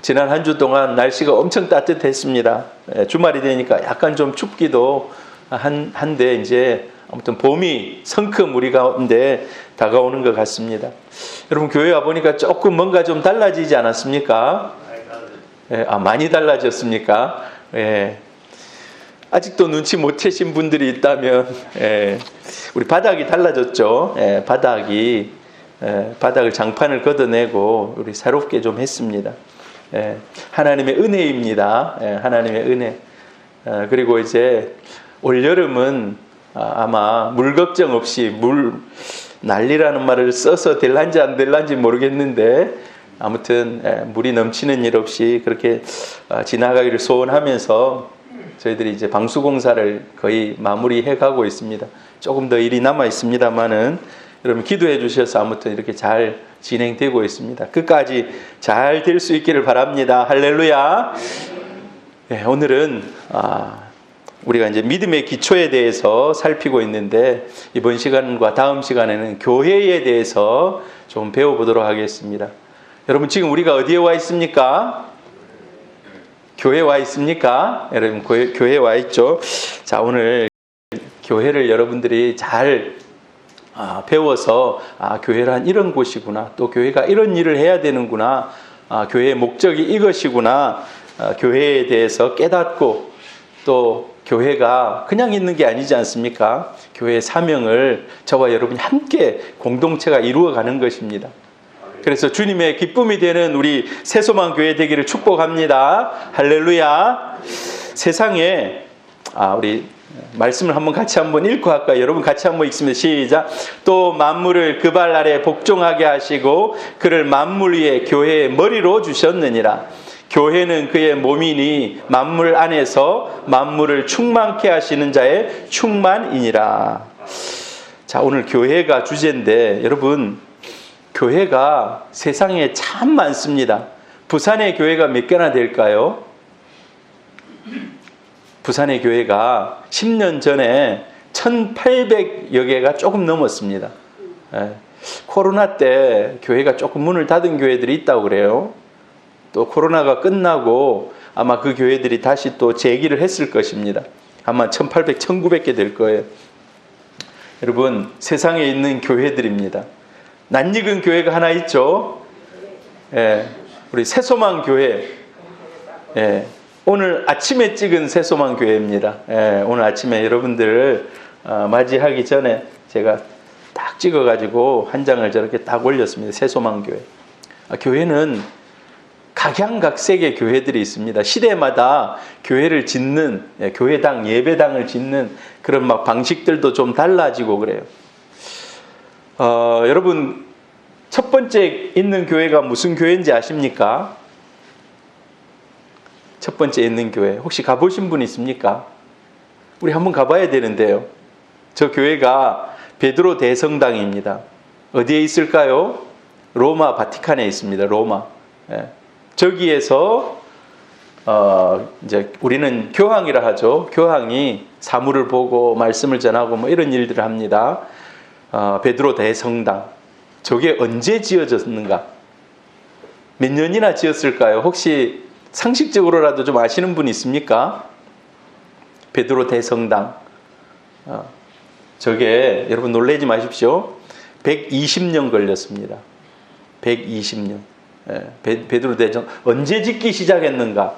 지난 한 주 동안 날씨가 엄청 따뜻했습니다. 주말이 되니까 약간 좀 춥기도 한데 이제 아무튼 봄이 성큼 우리 가운데 다가오는 것 같습니다. 여러분 교회 와보니까 조금 뭔가 좀 달라지지 않았습니까? 많이 달라졌습니까? 아직도 눈치 못 채신 분들이 있다면 우리 바닥이 달라졌죠. 바닥을 장판을 걷어내고 우리 새롭게 좀 했습니다. 하나님의 은혜입니다. 하나님의 은혜. 그리고 이제 올 여름은 아마 물 걱정 없이 난리라는 말을 써서 될란지 안 될란지 모르겠는데 아무튼 물이 넘치는 일 없이 그렇게 지나가기를 소원하면서 저희들이 이제 방수공사를 거의 마무리해 가고 있습니다. 조금 더 일이 남아 있습니다만은 여러분 기도해 주셔서 아무튼 이렇게 잘 진행되고 있습니다. 끝까지 잘 될 수 있기를 바랍니다. 할렐루야. 오늘은 우리가 이제 믿음의 기초에 대해서 살피고 있는데 이번 시간과 다음 시간에는 교회에 대해서 좀 배워보도록 하겠습니다. 여러분 지금 우리가 어디에 와 있습니까? 교회에 와 있습니까? 여러분 교회에 와 있죠? 자, 오늘 교회를 여러분들이 잘 배워서 교회란 이런 곳이구나, 또 교회가 이런 일을 해야 되는구나, 교회의 목적이 이것이구나, 교회에 대해서 깨닫고 또 교회가 그냥 있는 게 아니지 않습니까? 교회의 사명을 저와 여러분이 함께 공동체가 이루어가는 것입니다. 그래서 주님의 기쁨이 되는 우리 새소망 교회 되기를 축복합니다. 할렐루야. 세상에 우리 말씀을 같이 한번 읽고 할까요? 여러분 같이 한번 읽습니다. 시작. 또 만물을 그 발 아래 복종하게 하시고 그를 만물 위에 교회의 머리로 주셨느니라. 교회는 그의 몸이니 만물 안에서 만물을 충만케 하시는 자의 충만이니라. 자, 오늘 교회가 주제인데 여러분 교회가 세상에 참 많습니다. 부산의 교회가 몇 개나 될까요? 부산의 교회가 10년 전에 1800여 개가 조금 넘었습니다. 코로나 때 교회가 조금 문을 닫은 교회들이 있다고 그래요. 또 코로나가 끝나고 아마 그 교회들이 다시 또 재기를 했을 것입니다. 아마 1800, 1900개 될 거예요. 여러분 세상에 있는 교회들입니다. 낯익은 교회가 하나 있죠. 우리 새소망 교회. 오늘 아침에 찍은 새소망 교회입니다. 오늘 아침에 여러분들을 맞이하기 전에 제가 딱 찍어가지고 한 장을 저렇게 딱 올렸습니다. 새소망 교회. 교회는 각양각색의 교회들이 있습니다. 시대마다 교회를 짓는, 교회당, 예배당을 짓는 그런 막 방식들도 좀 달라지고 그래요. 여러분 첫 번째 있는 교회가 무슨 교회인지 아십니까? 첫 번째 있는 교회 혹시 가보신 분 있습니까? 우리 한번 가봐야 되는데요. 저 교회가 베드로 대성당입니다. 어디에 있을까요? 로마 바티칸에 있습니다. 로마. 저기에서 이제 우리는 교황이라 하죠. 교황이 사물을 보고 말씀을 전하고 뭐 이런 일들을 합니다. 베드로 대성당. 저게 언제 지어졌는가? 몇 년이나 지었을까요? 혹시 상식적으로라도 좀 아시는 분 있습니까? 베드로 대성당. 저게 여러분 놀라지 마십시오. 120년 걸렸습니다. 120년. 베드로 대성 언제 짓기 시작했는가?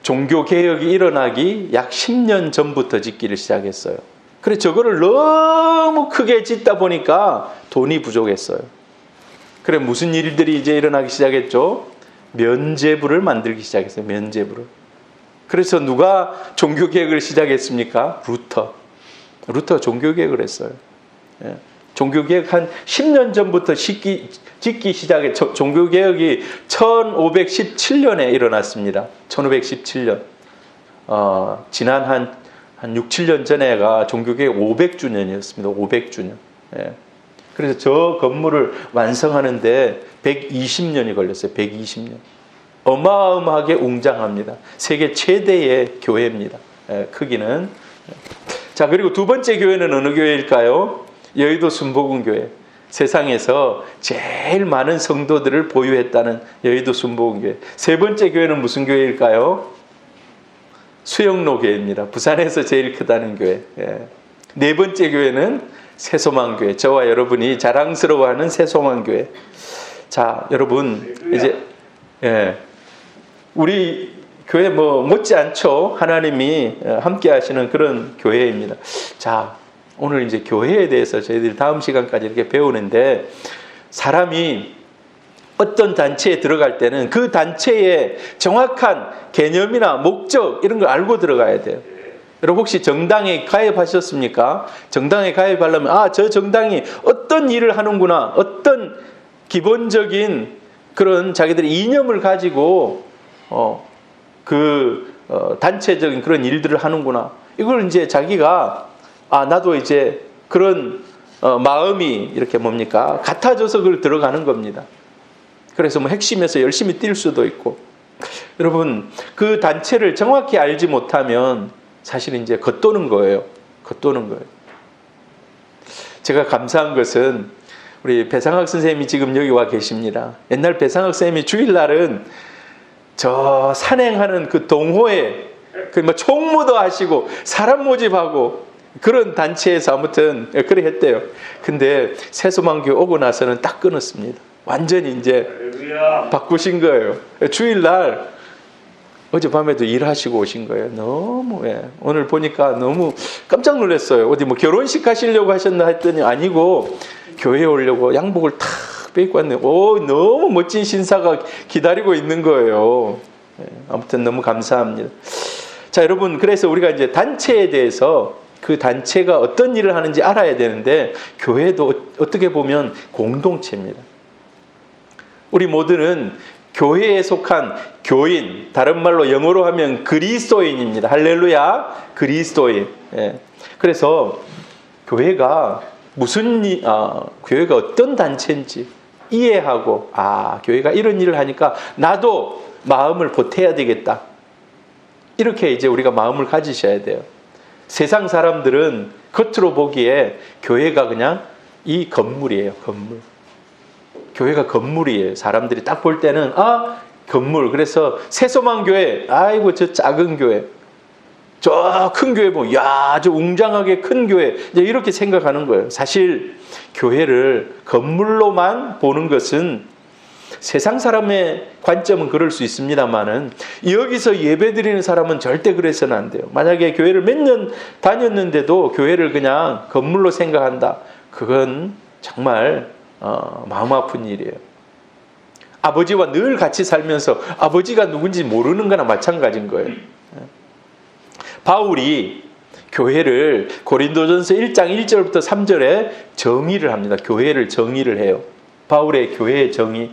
종교개혁이 일어나기 약 10년 전부터 짓기를 시작했어요. 그래 저거를 너무 크게 짓다 보니까 돈이 부족했어요. 그래 무슨 일들이 이제 일어나기 시작했죠? 면죄부를 만들기 시작했어요. 면죄부를. 그래서 누가 종교개혁을 시작했습니까? 루터 종교개혁을 했어요. 종교개혁 한 10년 전부터 짓기 시작했죠. 종교개혁이 1517년에 일어났습니다. 1517년. 지난 한 6, 7년 전에가 종교개혁 500주년이었습니다. 500주년. 그래서 저 건물을 완성하는데 120년이 걸렸어요. 120년. 어마어마하게 웅장합니다. 세계 최대의 교회입니다. 크기는. 자, 그리고 두 번째 교회는 어느 교회일까요? 여의도 순복음교회. 세상에서 제일 많은 성도들을 보유했다는 여의도 순복음교회. 세 번째 교회는 무슨 교회일까요? 수영로 교회입니다. 부산에서 제일 크다는 교회. 네 번째 교회는 새소망교회. 저와 여러분이 자랑스러워하는 새소망교회. 자, 여러분 이제 우리 교회 못지않죠. 하나님이 함께 하시는 그런 교회입니다. 자, 오늘 이제 교회에 대해서 저희들이 다음 시간까지 이렇게 배우는데, 사람이 어떤 단체에 들어갈 때는 그 단체의 정확한 개념이나 목적 이런 걸 알고 들어가야 돼요. 여러분 혹시 정당에 가입하셨습니까? 정당에 가입하려면 저 정당이 어떤 일을 하는구나, 어떤 기본적인 그런 자기들의 이념을 가지고 단체적인 그런 일들을 하는구나, 이걸 이제 자기가 나도 이제 그런 마음이 이렇게 같아져서 그걸 들어가는 겁니다. 그래서 핵심에서 열심히 뛸 수도 있고. 여러분, 그 단체를 정확히 알지 못하면 사실은 이제 겉도는 거예요. 제가 감사한 것은 우리 배상학 선생님이 지금 여기 와 계십니다. 옛날 배상학 선생님이 주일날은 저 산행하는 그 동호회, 총무도 하시고 사람 모집하고 그런 단체에서 아무튼 그래 했대요. 근데 새소망교회 오고 나서는 딱 끊었습니다. 완전히 이제 바꾸신 거예요. 주일날 어젯밤에도 일하시고 오신 거예요. 너무 오늘 보니까 너무 깜짝 놀랐어요. 어디 결혼식 하시려고 하셨나 했더니 아니고 교회에 오려고 양복을 탁 빼입고 왔네요. 너무 멋진 신사가 기다리고 있는 거예요. 아무튼 너무 감사합니다. 자, 여러분, 그래서 우리가 이제 단체에 대해서 그 단체가 어떤 일을 하는지 알아야 되는데, 교회도 어떻게 보면 공동체입니다. 우리 모두는 교회에 속한 교인, 다른 말로 영어로 하면 그리스도인입니다. 할렐루야, 그리스도인. 그래서 교회가 교회가 어떤 단체인지 이해하고, 교회가 이런 일을 하니까 나도 마음을 보태야 되겠다, 이렇게 이제 우리가 마음을 가지셔야 돼요. 세상 사람들은 겉으로 보기에 교회가 그냥 이 건물이에요. 건물. 교회가 건물이에요. 사람들이 딱 볼 때는 건물. 그래서 새소망교회, 아이고 저 작은 교회, 저 큰 교회 보면 저 웅장하게 큰 교회, 이제 이렇게 생각하는 거예요. 사실 교회를 건물로만 보는 것은 세상 사람의 관점은 그럴 수 있습니다만은, 여기서 예배드리는 사람은 절대 그래서는 안 돼요. 만약에 교회를 몇 년 다녔는데도 교회를 그냥 건물로 생각한다, 그건 정말 마음 아픈 일이에요. 아버지와 늘 같이 살면서 아버지가 누군지 모르는 거나 마찬가지인 거예요. 바울이 교회를 고린도전서 1장 1절부터 3절에 정의를 합니다. 교회를 정의를 해요. 바울의 교회의 정의.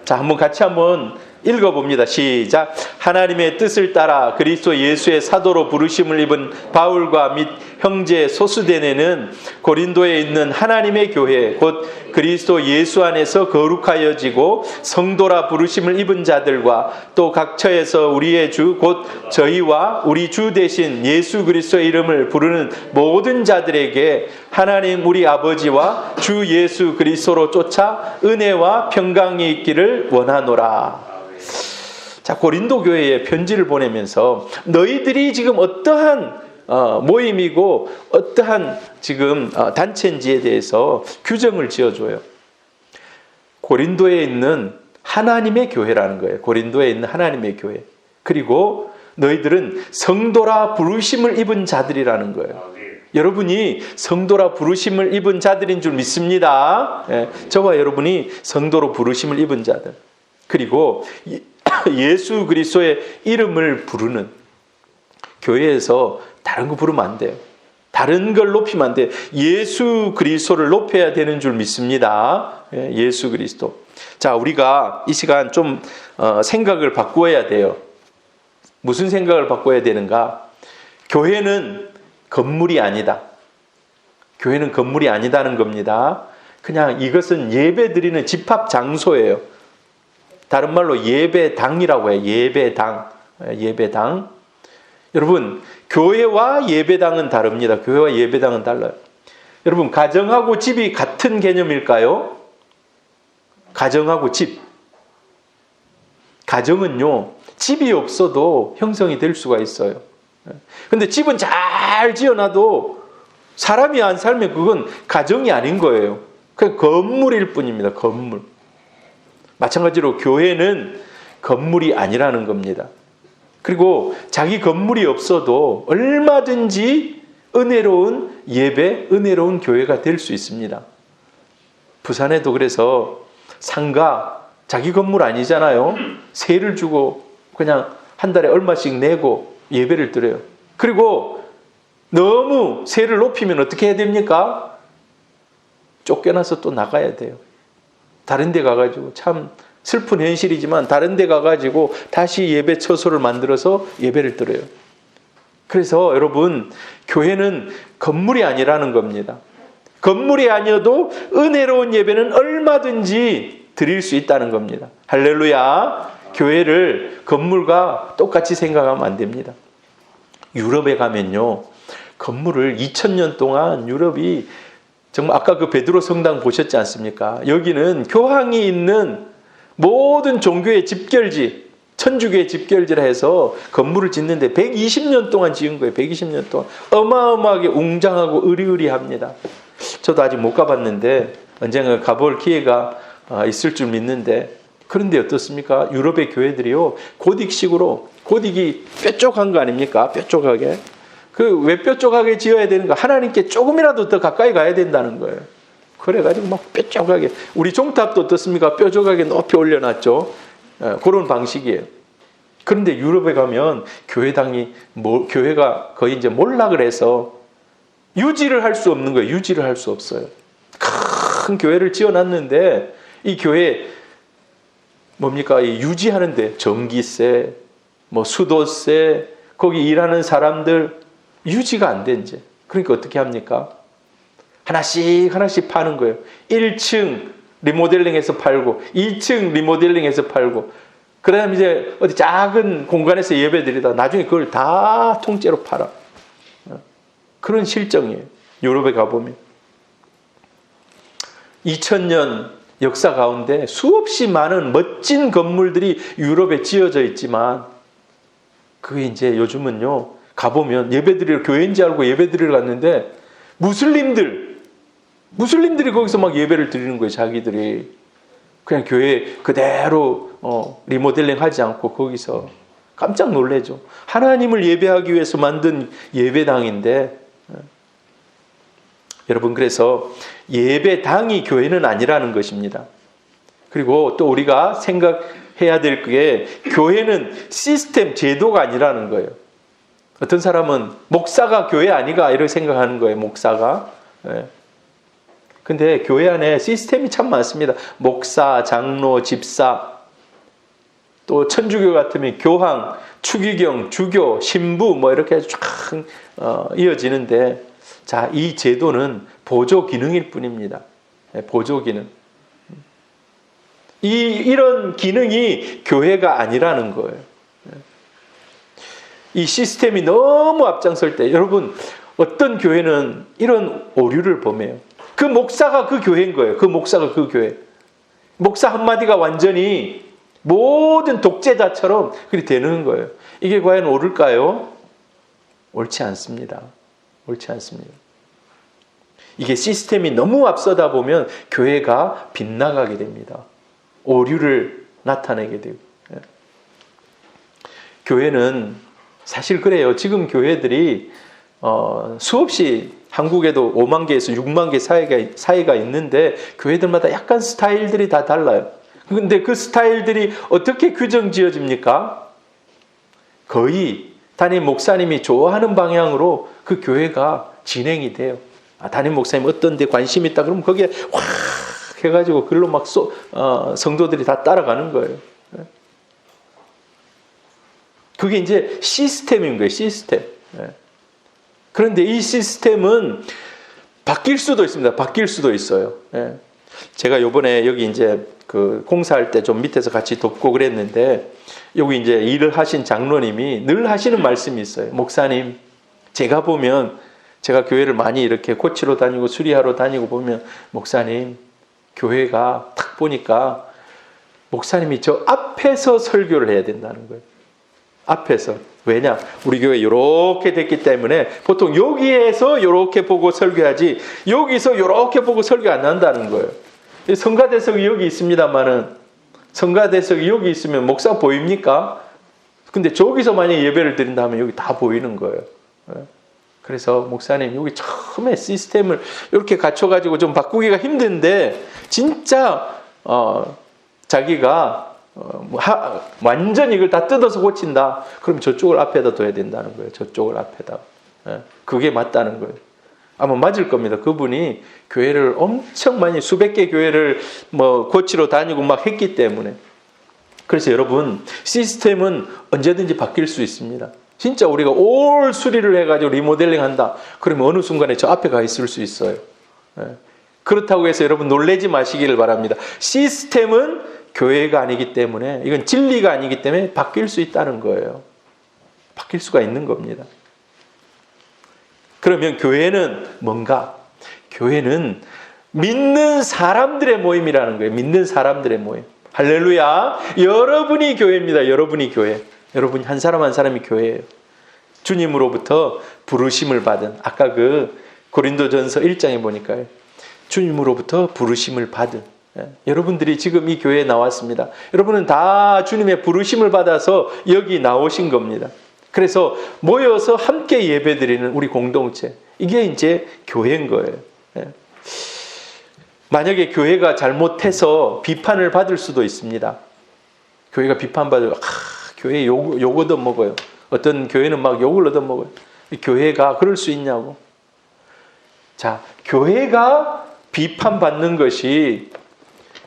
자, 같이 한번 읽어봅니다. 시작. 하나님의 뜻을 따라 그리스도 예수의 사도로 부르심을 입은 바울과 및 형제 소수대네는 고린도에 있는 하나님의 교회 곧 그리스도 예수 안에서 거룩하여지고 성도라 부르심을 입은 자들과 또 각 처에서 우리의 주 곧 저희와 우리 주 대신 예수 그리스도의 이름을 부르는 모든 자들에게 하나님 우리 아버지와 주 예수 그리스도로 쫓아 은혜와 평강이 있기를 원하노라. 자, 고린도 교회에 편지를 보내면서 너희들이 지금 어떠한 모임이고 어떠한 지금 단체인지에 대해서 규정을 지어줘요. 고린도에 있는 하나님의 교회라는 거예요. 고린도에 있는 하나님의 교회. 그리고 너희들은 성도라 부르심을 입은 자들이라는 거예요. 여러분이 성도라 부르심을 입은 자들인 줄 믿습니다. 저와 여러분이 성도로 부르심을 입은 자들. 그리고 예수 그리스도의 이름을 부르는, 교회에서 다른 거 부르면 안 돼요. 다른 걸 높이면 안 돼요. 예수 그리스도를 높여야 되는 줄 믿습니다. 예수 그리스도. 자, 우리가 이 시간 좀 생각을 바꿔야 돼요. 무슨 생각을 바꿔야 되는가? 교회는 건물이 아니다. 교회는 건물이 아니다는 겁니다. 그냥 이것은 예배 드리는 집합 장소예요. 다른 말로 예배당이라고 해요. 예배당. 여러분, 교회와 예배당은 다릅니다. 교회와 예배당은 달라요. 여러분, 가정하고 집이 같은 개념일까요? 가정하고 집. 가정은요, 집이 없어도 형성이 될 수가 있어요. 근데 집은 잘 지어놔도 사람이 안 살면 그건 가정이 아닌 거예요. 그냥 건물일 뿐입니다. 건물. 마찬가지로 교회는 건물이 아니라는 겁니다. 그리고 자기 건물이 없어도 얼마든지 은혜로운 예배, 은혜로운 교회가 될 수 있습니다. 부산에도 그래서 상가, 자기 건물 아니잖아요. 세를 주고 그냥 한 달에 얼마씩 내고 예배를 드려요. 그리고 너무 세를 높이면 어떻게 해야 됩니까? 쫓겨나서 또 나가야 돼요. 다른 데 가가지고, 참 슬픈 현실이지만 다른 데 가가지고 다시 예배 처소를 만들어서 예배를 드려요. 그래서 여러분, 교회는 건물이 아니라는 겁니다. 건물이 아니어도 은혜로운 예배는 얼마든지 드릴 수 있다는 겁니다. 할렐루야. 교회를 건물과 똑같이 생각하면 안 됩니다. 유럽에 가면요, 건물을 2000년 동안 유럽이 정말, 아까 그 베드로 성당 보셨지 않습니까? 여기는 교황이 있는 모든 종교의 집결지, 천주교의 집결지라 해서 건물을 짓는데 120년 동안 지은 거예요. 120년 동안. 어마어마하게 웅장하고 의리의리합니다. 저도 아직 못 가봤는데 언젠가 가볼 기회가 있을 줄 믿는데, 그런데 어떻습니까? 유럽의 교회들이요, 고딕식으로, 고딕이 뾰족한 거 아닙니까? 뾰족하게. 왜 뾰족하게 지어야 되는가? 하나님께 조금이라도 더 가까이 가야 된다는 거예요. 그래가지고 막 뾰족하게. 우리 종탑도 어떻습니까? 뾰족하게 높이 올려놨죠. 그런 방식이에요. 그런데 유럽에 가면 교회가 거의 이제 몰락을 해서 유지를 할 수 없는 거예요. 유지를 할 수 없어요. 큰 교회를 지어놨는데 이 교회 뭡니까? 유지하는데 전기세, 수도세, 거기 일하는 사람들 유지가 안 돼, 이제. 그러니까 어떻게 합니까? 하나씩 파는 거예요. 1층 리모델링해서 팔고, 2층 리모델링해서 팔고, 그 다음에 이제 어디 작은 공간에서 예배 드리다 나중에 그걸 다 통째로 팔아. 그런 실정이에요. 유럽에 가보면. 2000년 역사 가운데 수없이 많은 멋진 건물들이 유럽에 지어져 있지만, 그게 이제 요즘은요, 가보면 예배드리러, 교회인 줄 알고 예배드리러 갔는데 무슬림들이 거기서 막 예배를 드리는 거예요. 자기들이 그냥 교회 그대로 리모델링 하지 않고 거기서. 깜짝 놀래죠. 하나님을 예배하기 위해서 만든 예배당인데. 여러분, 그래서 예배당이 교회는 아니라는 것입니다. 그리고 또 우리가 생각해야 될 게, 교회는 시스템, 제도가 아니라는 거예요. 어떤 사람은 목사가 교회 아니가 이렇게 생각하는 거예요. 목사가. 근데 교회 안에 시스템이 참 많습니다. 목사, 장로, 집사, 또 천주교 같으면 교황, 추기경, 주교, 신부 이렇게 쫙 이어지는데, 자, 이 제도는 보조 기능일 뿐입니다. 보조 기능. 이런 기능이 교회가 아니라는 거예요. 이 시스템이 너무 앞장설 때, 여러분, 어떤 교회는 이런 오류를 범해요. 그 목사가 그 교회인 거예요. 그 목사가 그 교회. 목사 한마디가 완전히 모든 독재자처럼 그렇게 되는 거예요. 이게 과연 옳을까요? 옳지 않습니다. 옳지 않습니다. 이게 시스템이 너무 앞서다 보면 교회가 빗나가게 됩니다. 오류를 나타내게 되고. 교회는 사실 그래요. 지금 교회들이 수없이, 한국에도 5만 개에서 6만 개 사이가 있는데 교회들마다 약간 스타일들이 다 달라요. 그런데 그 스타일들이 어떻게 규정 지어집니까? 거의 담임 목사님이 좋아하는 방향으로 그 교회가 진행이 돼요. 담임 목사님 어떤 데 관심 있다 그러면 거기에 확 해가지고 글로 막 성도들이 다 따라가는 거예요. 그게 이제 시스템인 거예요. 시스템. 그런데 이 시스템은 바뀔 수도 있습니다. 바뀔 수도 있어요. 제가 요번에 여기 이제 그 공사할 때 좀 밑에서 같이 돕고 그랬는데, 여기 이제 일을 하신 장로님이 늘 하시는 말씀이 있어요. 목사님, 제가 보면 제가 교회를 많이 이렇게 고치러 다니고 수리하러 다니고 보면 목사님 교회가 딱 보니까 목사님이 저 앞에서 설교를 해야 된다는 거예요. 앞에서. 왜냐? 우리 교회 이렇게 됐기 때문에 보통 여기에서 이렇게 보고 설교하지 여기서 이렇게 보고 설교 안 한다는 거예요. 성가대석이 여기 있습니다만은 성가대석이 여기 있으면 목사 보입니까? 근데 저기서 만약에 예배를 드린다면 여기 다 보이는 거예요. 그래서 목사님 여기 처음에 시스템을 이렇게 갖춰가지고 좀 바꾸기가 힘든데 진짜 자기가 완전 이걸 다 뜯어서 고친다. 그럼 저쪽을 앞에다 둬야 된다는 거예요. 저쪽을 앞에다. 그게 맞다는 거예요. 아마 맞을 겁니다. 그분이 교회를 엄청 많이 수백 개 교회를 고치러 다니고 막 했기 때문에. 그래서 여러분 시스템은 언제든지 바뀔 수 있습니다. 진짜 우리가 올 수리를 해가지고 리모델링 한다. 그러면 어느 순간에 저 앞에 가 있을 수 있어요. 그렇다고 해서 여러분 놀라지 마시기를 바랍니다. 시스템은 교회가 아니기 때문에 이건 진리가 아니기 때문에 바뀔 수 있다는 거예요. 바뀔 수가 있는 겁니다. 그러면 교회는 뭔가? 교회는 믿는 사람들의 모임이라는 거예요. 믿는 사람들의 모임. 할렐루야. 여러분이 교회입니다. 여러분이 교회. 여러분 한 사람 한 사람이 교회예요. 주님으로부터 부르심을 받은 아까 그 고린도전서 1장에 보니까요. 주님으로부터 부르심을 받은 여러분들이 지금 이 교회에 나왔습니다. 여러분은 다 주님의 부르심을 받아서 여기 나오신 겁니다. 그래서 모여서 함께 예배드리는 우리 공동체 이게 이제 교회인 거예요. 만약에 교회가 잘못해서 비판을 받을 수도 있습니다. 교회가 비판받아요. 교회 욕 얻어먹어요. 어떤 교회는 막 욕을 얻어먹어요. 교회가 그럴 수 있냐고. 자, 교회가 비판받는 것이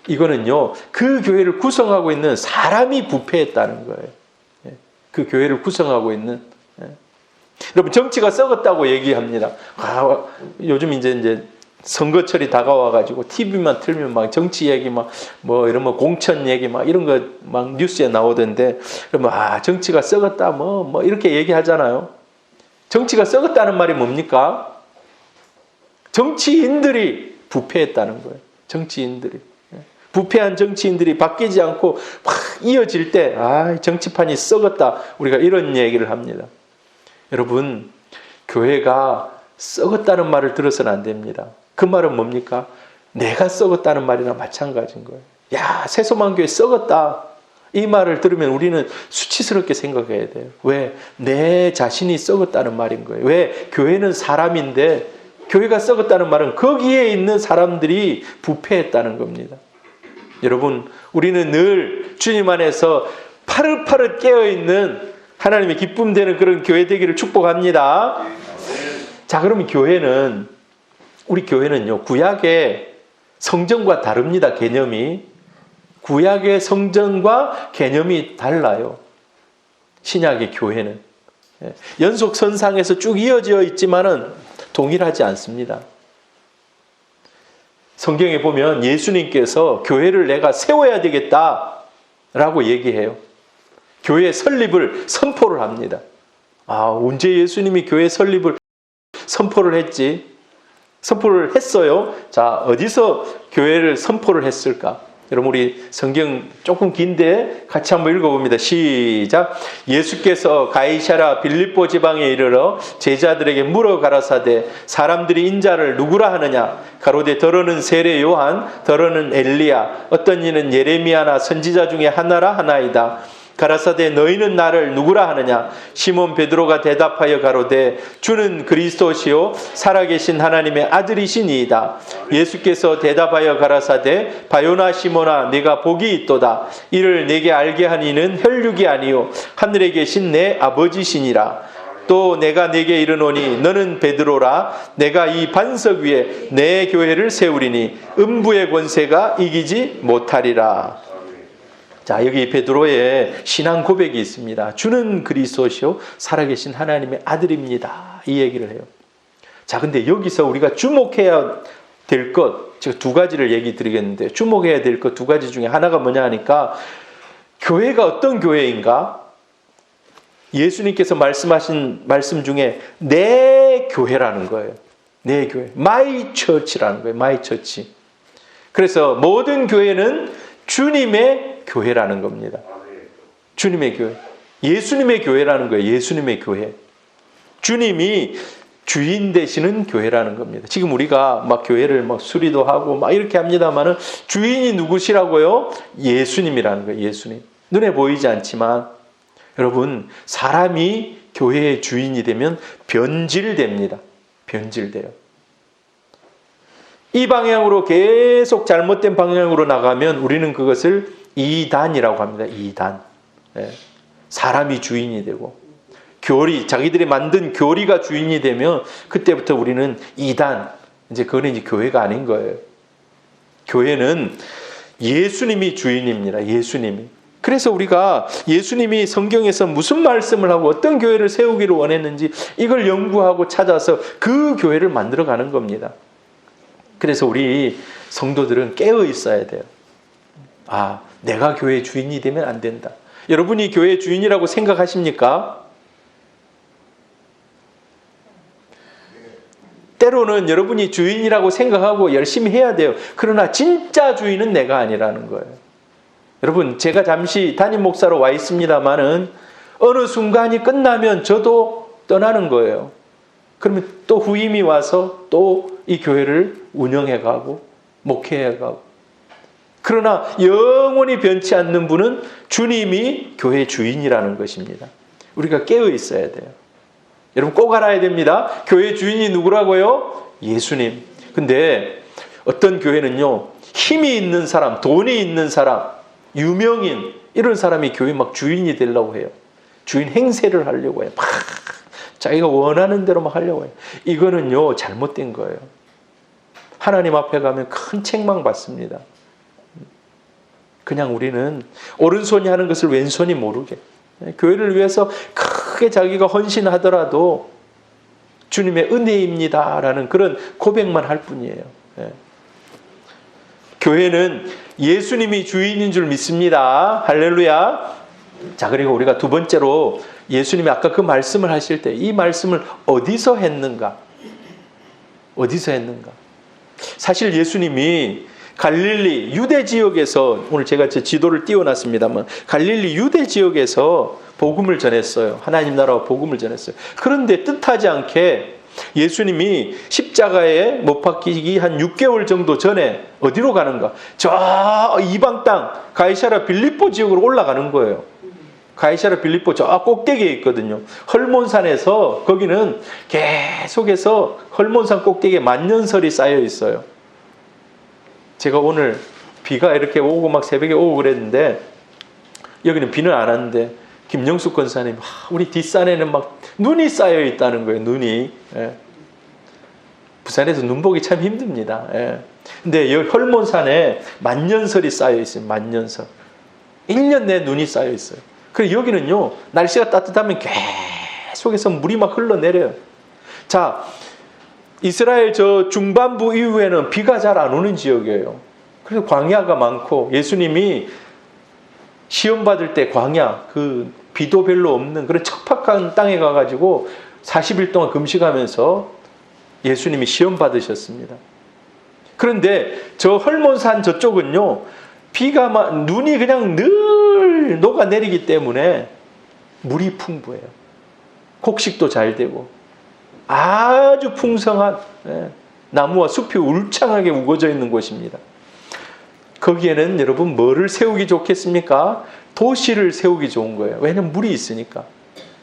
이거는요. 그 교회를 구성하고 있는 사람이 부패했다는 거예요. 그 교회를 구성하고 있는. 여러분 정치가 썩었다고 얘기합니다. 요즘 이제 선거철이 다가와가지고 TV만 틀면 막 정치 얘기 이런 공천 얘기 이런 거 막 뉴스에 나오던데 그러면 정치가 썩었다 이렇게 얘기하잖아요. 정치가 썩었다는 말이 뭡니까? 정치인들이 부패했다는 거예요. 정치인들이. 부패한 정치인들이 바뀌지 않고 막 이어질 때 정치판이 썩었다. 우리가 이런 얘기를 합니다. 여러분 교회가 썩었다는 말을 들어서는 안 됩니다. 그 말은 뭡니까? 내가 썩었다는 말이나 마찬가지인 거예요. 야, 새소만교회 썩었다. 이 말을 들으면 우리는 수치스럽게 생각해야 돼요. 왜? 내 자신이 썩었다는 말인 거예요. 왜? 교회는 사람인데 교회가 썩었다는 말은 거기에 있는 사람들이 부패했다는 겁니다. 여러분, 우리는 늘 주님 안에서 파릇파릇 깨어있는 하나님의 기쁨 되는 그런 교회 되기를 축복합니다. 자, 그러면 우리 교회는요, 구약의 성전과 다릅니다, 개념이. 구약의 성전과 개념이 달라요. 신약의 교회는. 연속선상에서 쭉 이어져 있지만은 동일하지 않습니다. 성경에 보면 예수님께서 교회를 내가 세워야 되겠다라고 얘기해요. 교회 설립을 선포를 합니다. 언제 예수님이 교회 설립을 선포를 했지? 선포를 했어요. 자, 어디서 교회를 선포를 했을까? 여러분 우리 성경 조금 긴데 같이 한번 읽어봅니다. 시작. 예수께서 가이사랴 빌립보 지방에 이르러 제자들에게 물어 가라사대 사람들이 인자를 누구라 하느냐? 가로되 더러는 세례 요한, 더러는 엘리야, 어떤 이는 예레미야나 선지자 중에 하나라 하나이다. 가라사대 너희는 나를 누구라 하느냐? 시몬 베드로가 대답하여 가로되 주는 그리스도시요 살아계신 하나님의 아들이시니이다. 예수께서 대답하여 가라사대 바요나 시몬아 네가 복이 있도다. 이를 내게 알게 한 이는 혈육이 아니요 하늘에 계신 내 아버지시니라. 또 내가 네게 이르노니 너는 베드로라. 내가 이 반석 위에 내 교회를 세우리니 음부의 권세가 이기지 못하리라. 자, 여기 베드로의 신앙 고백이 있습니다. 주는 그리스도시요 살아계신 하나님의 아들입니다. 이 얘기를 해요. 자, 근데 여기서 우리가 주목해야 될 것, 제가 두 가지를 얘기 드리겠는데 주목해야 될 것 두 가지 중에 하나가 뭐냐 하니까 교회가 어떤 교회인가? 예수님께서 말씀하신 말씀 중에 내 교회라는 거예요. 내 교회. 마이 처치라는 거예요. 마이 처치. 그래서 모든 교회는 주님의 교회라는 겁니다. 주님의 교회. 예수님의 교회라는 거예요. 예수님의 교회. 주님이 주인 되시는 교회라는 겁니다. 지금 우리가 막 교회를 막 수리도 하고 막 이렇게 합니다만은 주인이 누구시라고요? 예수님이라는 거예요. 예수님. 눈에 보이지 않지만 여러분, 사람이 교회의 주인이 되면 변질됩니다. 변질돼요. 이 방향으로 계속 잘못된 방향으로 나가면 우리는 그것을 이단이라고 합니다. 이단. 사람이 주인이 되고 교리, 자기들이 만든 교리가 주인이 되면 그때부터 우리는 이단, 이제 그거는 이제 교회가 아닌 거예요. 교회는 예수님이 주인입니다. 예수님이. 그래서 우리가 예수님이 성경에서 무슨 말씀을 하고 어떤 교회를 세우기를 원했는지 이걸 연구하고 찾아서 그 교회를 만들어가는 겁니다. 그래서 우리 성도들은 깨어 있어야 돼요. 아, 내가 교회의 주인이 되면 안 된다. 여러분이 교회의 주인이라고 생각하십니까? 때로는 여러분이 주인이라고 생각하고 열심히 해야 돼요. 그러나 진짜 주인은 내가 아니라는 거예요. 여러분, 제가 잠시 담임 목사로 와 있습니다만은 어느 순간이 끝나면 저도 떠나는 거예요. 그러면 또 후임이 와서 또 이 교회를 운영해가고 목회해가고. 그러나 영원히 변치 않는 분은 주님이 교회 주인이라는 것입니다. 우리가 깨어 있어야 돼요. 여러분 꼭 알아야 됩니다. 교회 주인이 누구라고요? 예수님. 근데 어떤 교회는요, 힘이 있는 사람, 돈이 있는 사람, 유명인 이런 사람이 교회 막 주인이 되려고 해요. 주인 행세를 하려고 해요. 막 자기가 원하는 대로 막 하려고 해요. 이거는요 잘못된 거예요. 하나님 앞에 가면 큰 책망 받습니다. 그냥 우리는 오른손이 하는 것을 왼손이 모르게, 교회를 위해서 크게 자기가 헌신하더라도 주님의 은혜입니다라는 그런 고백만 할 뿐이에요. 교회는 예수님이 주인인 줄 믿습니다. 할렐루야. 자, 그리고 우리가 두 번째로 예수님이 아까 그 말씀을 하실 때 이 말씀을 어디서 했는가? 어디서 했는가? 사실 예수님이 갈릴리 유대 지역에서, 오늘 제가 제 지도를 띄워놨습니다만 갈릴리 유대 지역에서 복음을 전했어요. 하나님 나라와 복음을 전했어요. 그런데 뜻하지 않게 예수님이 십자가에 못 박히기 한 6개월 정도 전에 어디로 가는가? 저 이방 땅 가이사랴 빌립보 지역으로 올라가는 거예요. 가이사랴 빌립보 저 꼭대기에 있거든요. 헐몬산에서, 거기는 계속해서 헐몬산 꼭대기에 만년설이 쌓여 있어요. 제가 오늘 비가 이렇게 오고 막 새벽에 오고 그랬는데 여기는 비는 안 왔는데 김영숙 권사님, 우리 뒷산에는 막 눈이 쌓여 있다는 거예요. 눈이. 부산에서 눈 보기 참 힘듭니다. 근데 여기 헐몬산에 만년설이 쌓여 있어요. 만년설. 1년 내에 눈이 쌓여 있어요. 그리고 여기는요, 날씨가 따뜻하면 계속해서 물이 막 흘러내려요. 자, 이스라엘 저 중반부 이후에는 비가 잘 안 오는 지역이에요. 그래서 광야가 많고, 예수님이 시험 받을 때 광야, 그 비도 별로 없는 그런 척박한 땅에 가가지고 40일 동안 금식하면서 예수님이 시험 받으셨습니다. 그런데 저 헐몬산 저쪽은요, 비가 막 눈이 그냥 늘 녹아내리기 때문에 물이 풍부해요. 곡식도 잘 되고 아주 풍성한 나무와 숲이 울창하게 우거져 있는 곳입니다. 거기에는 여러분 뭐를 세우기 좋겠습니까? 도시를 세우기 좋은 거예요. 왜냐하면 물이 있으니까.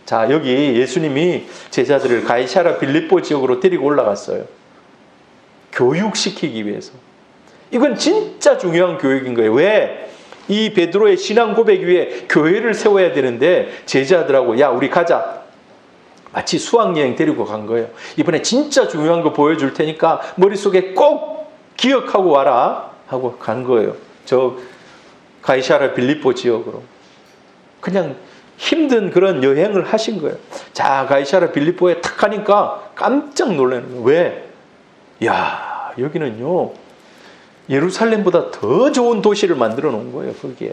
자, 여기 예수님이 제자들을 가이사랴 빌립보 지역으로 데리고 올라갔어요. 교육시키기 위해서. 이건 진짜 중요한 교육인 거예요. 왜? 이 베드로의 신앙 고백 위에 교회를 세워야 되는데 제자들하고 야, 우리 가자. 마치 수학여행 데리고 간 거예요. 이번에 진짜 중요한 거 보여줄 테니까 머릿속에 꼭 기억하고 와라 하고 간 거예요. 저 가이사랴 빌립보 지역으로. 그냥 힘든 그런 여행을 하신 거예요. 자, 가이사랴 빌립보에 탁 가니까 깜짝 놀라는 거예요. 왜? 야, 여기는요, 예루살렘보다 더 좋은 도시를 만들어 놓은 거예요. 거기에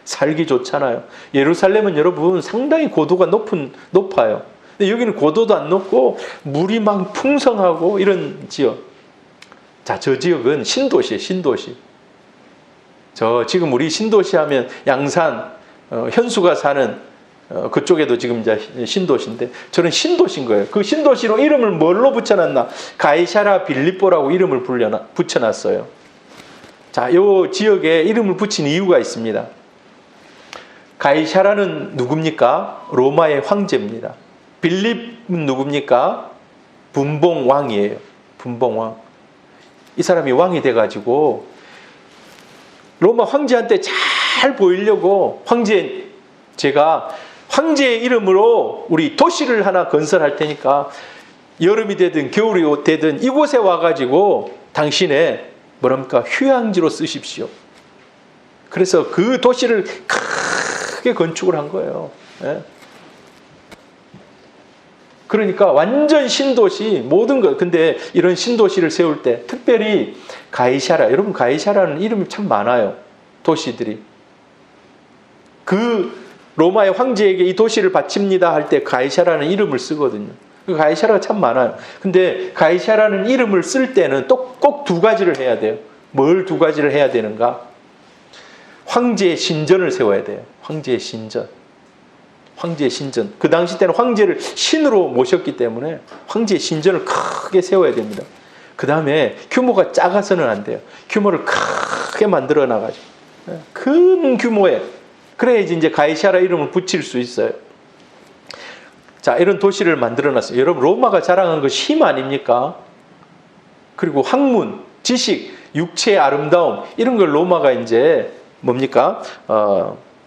살기 좋잖아요. 예루살렘은 여러분 상당히 고도가 높아요. 근데 여기는 고도도 안 높고 물이 막 풍성하고 이런 지역. 자, 저 지역은 신도시예요. 신도시. 저 지금 우리 신도시 하면 양산, 현수가 사는 그쪽에도 지금 이제 신도시인데 저는 신도시인 거예요. 그 신도시로 이름을 뭘로 붙여놨나? 가이사랴 빌립보라고 이름을 붙여놨어요. 자, 이 지역에 이름을 붙인 이유가 있습니다. 가이사랴는 누굽니까? 로마의 황제입니다. 빌립은 누굽니까? 분봉왕이에요. 분봉왕. 이 사람이 왕이 돼가지고 로마 황제한테 잘 보이려고 제가 황제의 이름으로 우리 도시를 하나 건설할 테니까 여름이 되든 겨울이 되든 이곳에 와가지고 당신의 뭐랍니까? 휴양지로 쓰십시오. 그래서 그 도시를 크게 건축을 한 거예요. 예. 그러니까 완전 신도시 모든 것. 근데 이런 신도시를 세울 때 특별히 가이사랴. 여러분 가이사랴는 이름이 참 많아요. 도시들이. 그 로마의 황제에게 이 도시를 바칩니다 할 때 가이사랴는 이름을 쓰거든요. 그 가이사랴가 참 많아요. 근데 가이사랴는 이름을 쓸 때는 꼭 두 가지를 해야 돼요. 뭘 두 가지를 해야 되는가? 황제의 신전을 세워야 돼요. 황제의 신전. 황제의 신전. 그 당시 때는 황제를 신으로 모셨기 때문에 황제의 신전을 크게 세워야 됩니다. 그 다음에 규모가 작아서는 안 돼요. 규모를 크게 만들어 나가지고 큰 규모에. 그래야지 이제 가이사랴 이름을 붙일 수 있어요. 자, 이런 도시를 만들어 놨어요. 여러분 로마가 자랑한 것이 힘 아닙니까? 그리고 학문, 지식, 육체의 아름다움 이런 걸 로마가 이제 뭡니까?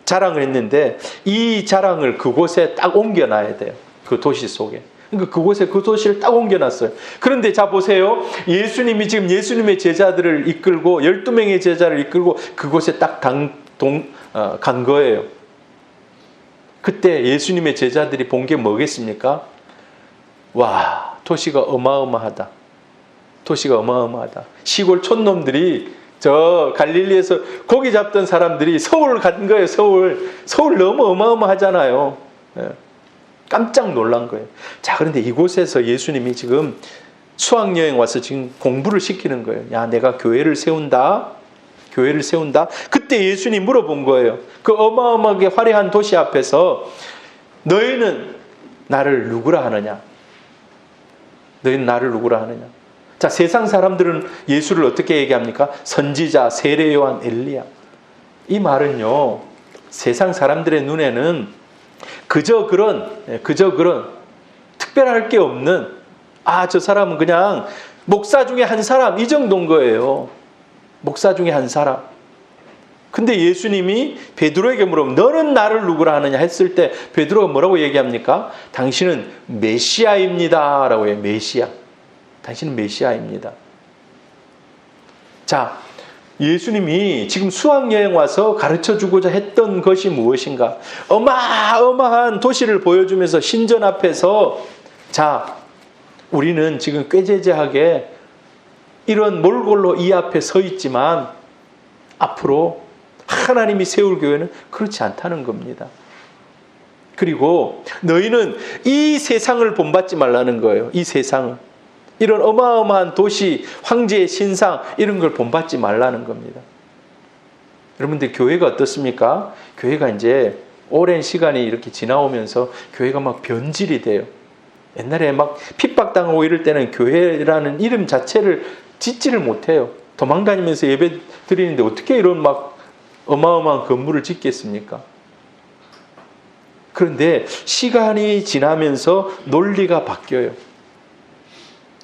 자랑을 했는데 이 자랑을 그곳에 딱 옮겨놔야 돼요. 그 도시 속에. 그러니까 그곳에 그 도시를 딱 옮겨놨어요. 그런데 자 보세요. 예수님이 지금 예수님의 제자들을 이끌고 12명의 제자를 이끌고 그곳에 딱 간 거예요. 그때 예수님의 제자들이 본 게 뭐겠습니까? 와, 도시가 어마어마하다. 도시가 어마어마하다. 시골 촌놈들이 저 갈릴리에서 고기 잡던 사람들이 서울 간 거예요. 서울 너무 어마어마하잖아요. 깜짝 놀란 거예요. 자, 그런데 이곳에서 예수님이 지금 수학여행 와서 지금 공부를 시키는 거예요. 야, 내가 교회를 세운다. 교회를 세운다. 그때 예수님이 물어본 거예요. 그 어마어마하게 화려한 도시 앞에서 너희는 나를 누구라 하느냐? 너희는 나를 누구라 하느냐? 자, 세상 사람들은 예수를 어떻게 얘기합니까? 선지자, 세례 요한, 엘리야. 이 말은요, 세상 사람들의 눈에는 그저 그런 특별할 게 없는, 저 사람은 그냥 목사 중에 한 사람, 이 정도인 거예요. 목사 중에 한 사람. 근데 예수님이 베드로에게 물으면 너는 나를 누구라 하느냐 했을 때 베드로가 뭐라고 얘기합니까? 당신은 메시아입니다 라고 해요. 메시아. 당신은 메시아입니다. 자, 예수님이 지금 수학여행 와서 가르쳐주고자 했던 것이 무엇인가? 어마어마한 도시를 보여주면서 신전 앞에서 자, 우리는 지금 꾀죄죄하게 이런 몰골로 이 앞에 서 있지만 앞으로 하나님이 세울 교회는 그렇지 않다는 겁니다. 그리고 너희는 이 세상을 본받지 말라는 거예요. 이 세상을. 이런 어마어마한 도시, 황제의 신상 이런 걸 본받지 말라는 겁니다. 여러분들 교회가 어떻습니까? 교회가 이제 오랜 시간이 이렇게 지나오면서 교회가 막 변질이 돼요. 옛날에 막 핍박당하고 이럴 때는 교회라는 이름 자체를 짓지를 못해요. 도망다니면서 예배 드리는데 어떻게 이런 막 어마어마한 건물을 짓겠습니까? 그런데 시간이 지나면서 논리가 바뀌어요.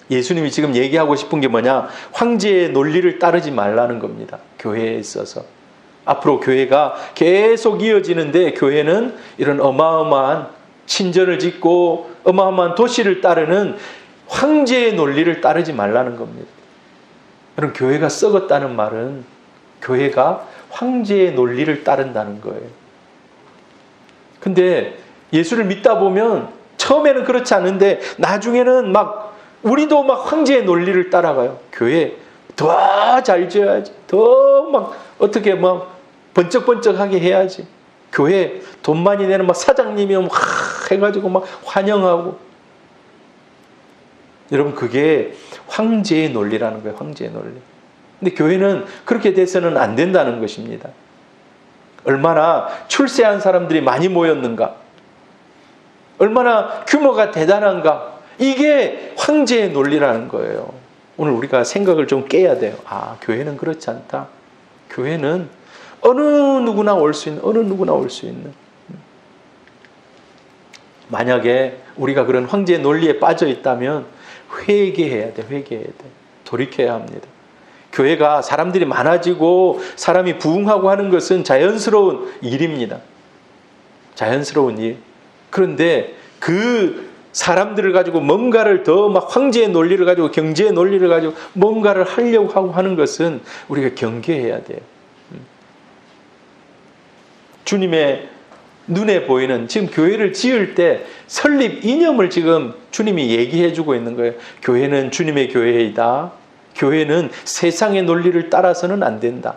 예수님이 지금 얘기하고 싶은 게 뭐냐? 황제의 논리를 따르지 말라는 겁니다. 교회에 있어서. 앞으로 교회가 계속 이어지는데 교회는 이런 어마어마한 신전을 짓고 어마어마한 도시를 따르는 황제의 논리를 따르지 말라는 겁니다. 그럼 교회가 썩었다는 말은 교회가 황제의 논리를 따른다는 거예요. 근데 예수를 믿다 보면 처음에는 그렇지 않은데 나중에는 막 우리도 막 황제의 논리를 따라가요. 교회 더 잘 지어야지. 더 막 어떻게 막 번쩍번쩍하게 해야지. 교회 돈 많이 내는 막 사장님이 막 해가지고 막 환영하고. 여러분, 그게 황제의 논리라는 거예요. 황제의 논리. 근데 교회는 그렇게 돼서는 안 된다는 것입니다. 얼마나 출세한 사람들이 많이 모였는가, 얼마나 규모가 대단한가, 이게 황제의 논리라는 거예요. 오늘 우리가 생각을 좀 깨야 돼요. 아, 교회는 그렇지 않다. 교회는 어느 누구나 올 수 있는. 만약에 우리가 그런 황제의 논리에 빠져 있다면 회개해야 돼. 돌이켜야 합니다. 교회가 사람들이 많아지고 사람이 부흥하고 하는 것은 자연스러운 일입니다. 자연스러운 일. 그런데 그 사람들을 가지고 뭔가를 더 막 황제의 논리를 가지고, 경제의 논리를 가지고 뭔가를 하려고 하고 하는 것은 우리가 경계해야 돼요. 주님의 눈에 보이는, 지금 교회를 지을 때 설립 이념을 지금 주님이 얘기해 주고 있는 거예요. 교회는 주님의 교회이다. 교회는 세상의 논리를 따라서는 안 된다.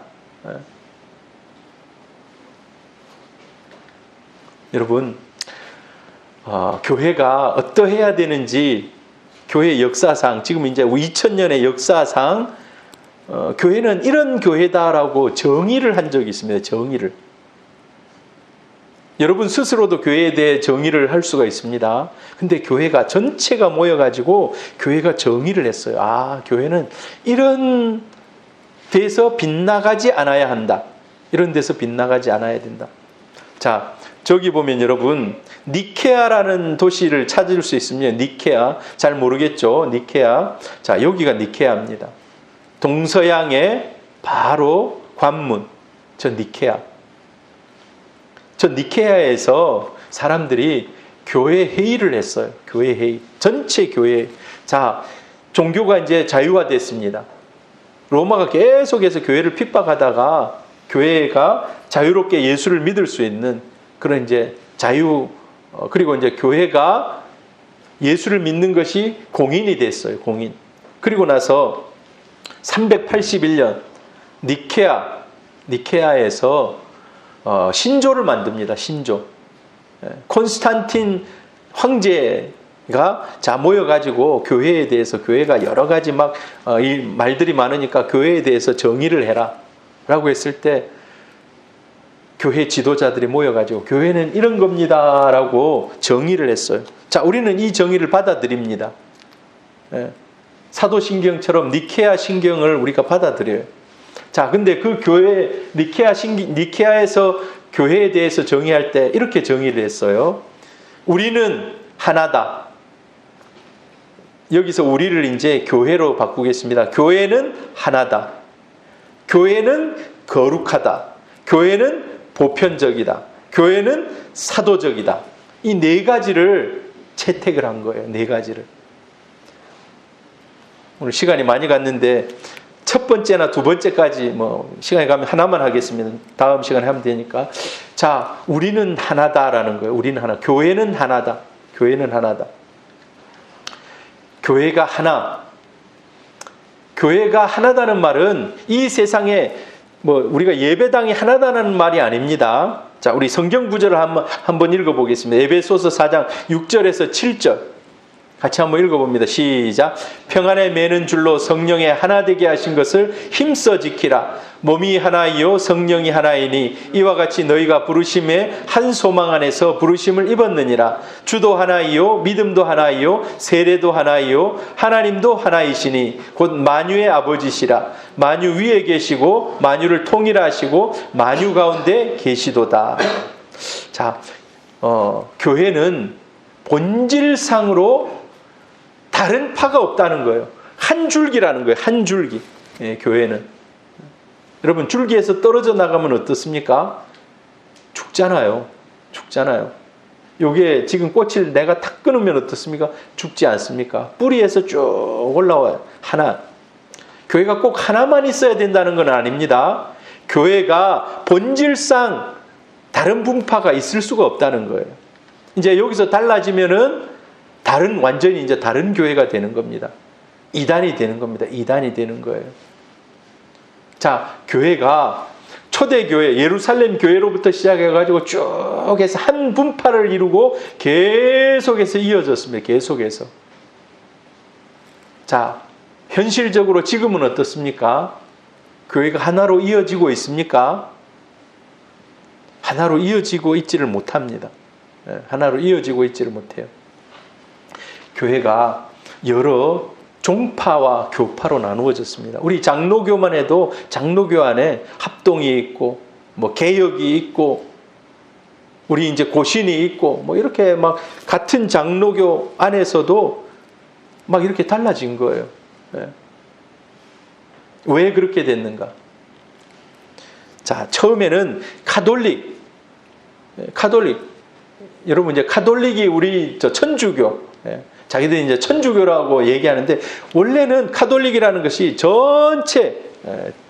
여러분, 교회가 어떠해야 되는지, 교회 역사상, 지금 이제 2000년의 역사상 교회는 이런 교회다라고 정의를 한 적이 있습니다. 정의를. 여러분 스스로도 교회에 대해 정의를 할 수가 있습니다. 근데 교회가 전체가 모여가지고 교회가 정의를 했어요. 아, 교회는 이런 데서 빗나가지 않아야 한다. 이런 데서 빗나가지 않아야 된다. 자, 저기 보면 여러분, 니케아라는 도시를 찾을 수 있습니다. 니케아. 잘 모르겠죠? 니케아. 자, 여기가 니케아입니다. 동서양의 바로 관문. 저 니케아. 저 니케아에서 사람들이 교회 회의를 했어요. 교회 회의. 전체 교회. 자, 종교가 이제 자유화됐습니다. 로마가 계속해서 교회를 핍박하다가 교회가 자유롭게 예수를 믿을 수 있는 그런 이제 자유, 그리고 이제 교회가 예수를 믿는 것이 공인이 됐어요. 공인. 그리고 나서 381년 니케아에서 신조를 만듭니다. 신조. 콘스탄틴 황제가 자 모여가지고 교회에 대해서, 교회가 여러 가지 막 이 말들이 많으니까 교회에 대해서 정의를 해라 라고 했을 때 교회 지도자들이 모여가지고 교회는 이런 겁니다 라고 정의를 했어요. 자, 우리는 이 정의를 받아들입니다. 사도신경처럼 니케아 신경을 우리가 받아들여요. 자, 근데 그 교회, 니케아에서 교회에 대해서 정의할 때 이렇게 정의를 했어요. 우리는 하나다. 여기서 우리를 이제 교회로 바꾸겠습니다. 교회는 하나다. 교회는 거룩하다. 교회는 보편적이다. 교회는 사도적이다. 이 네 가지를 채택을 한 거예요. 네 가지를. 오늘 시간이 많이 갔는데 첫 번째나 두 번째까지 뭐 시간이 가면 하나만 하겠습니다. 다음 시간에 하면 되니까. 자, 우리는 하나다라는 거예요. 우리는 하나. 교회는 하나다. 교회는 하나다. 교회가 하나. 교회가 하나다는 말은 이 세상에 뭐 우리가 예배당이 하나다는 말이 아닙니다. 자, 우리 성경 구절을 한번 읽어보겠습니다. 에베소서 4장 6절에서 7절. 같이 한번 읽어봅니다. 시작. 평안에 매는 줄로 성령에 하나 되게 하신 것을 힘써 지키라. 몸이 하나이요 성령이 하나이니 이와 같이 너희가 부르심의 한 소망 안에서 부르심을 입었느니라. 주도 하나이요 믿음도 하나이요 세례도 하나이요 하나님도 하나이시니 곧 만유의 아버지시라. 만유 위에 계시고 만유를 통일하시고 만유 가운데 계시도다. 자, 교회는 본질상으로 다른 파가 없다는 거예요. 한 줄기라는 거예요. 한 줄기. 예, 교회는. 여러분, 줄기에서 떨어져 나가면 어떻습니까? 죽잖아요. 죽잖아요. 요게 지금 꽃을 내가 탁 끊으면 어떻습니까? 죽지 않습니까? 뿌리에서 쭉 올라와요. 하나. 교회가 꼭 하나만 있어야 된다는 건 아닙니다. 교회가 본질상 다른 분파가 있을 수가 없다는 거예요. 이제 여기서 달라지면은 완전히 이제 다른 교회가 되는 겁니다. 이단이 되는 겁니다. 이단이 되는 거예요. 자, 교회가 초대교회, 예루살렘 교회로부터 시작해가지고 쭉 해서 한 분파를 이루고 계속해서 이어졌습니다. 계속해서. 자, 현실적으로 지금은 어떻습니까? 교회가 하나로 이어지고 있습니까? 하나로 이어지고 있지를 못합니다. 하나로 이어지고 있지를 못해요. 교회가 여러 종파와 교파로 나누어졌습니다. 우리 장로교만 해도 장로교 안에 합동이 있고, 뭐 개혁이 있고, 우리 이제 고신이 있고, 뭐 이렇게 막 같은 장로교 안에서도 막 이렇게 달라진 거예요. 왜 그렇게 됐는가? 자, 처음에는 카톨릭. 여러분 이제 카톨릭이 우리 천주교. 자기들이 이제 천주교라고 얘기하는데 원래는 카톨릭이라는 것이 전체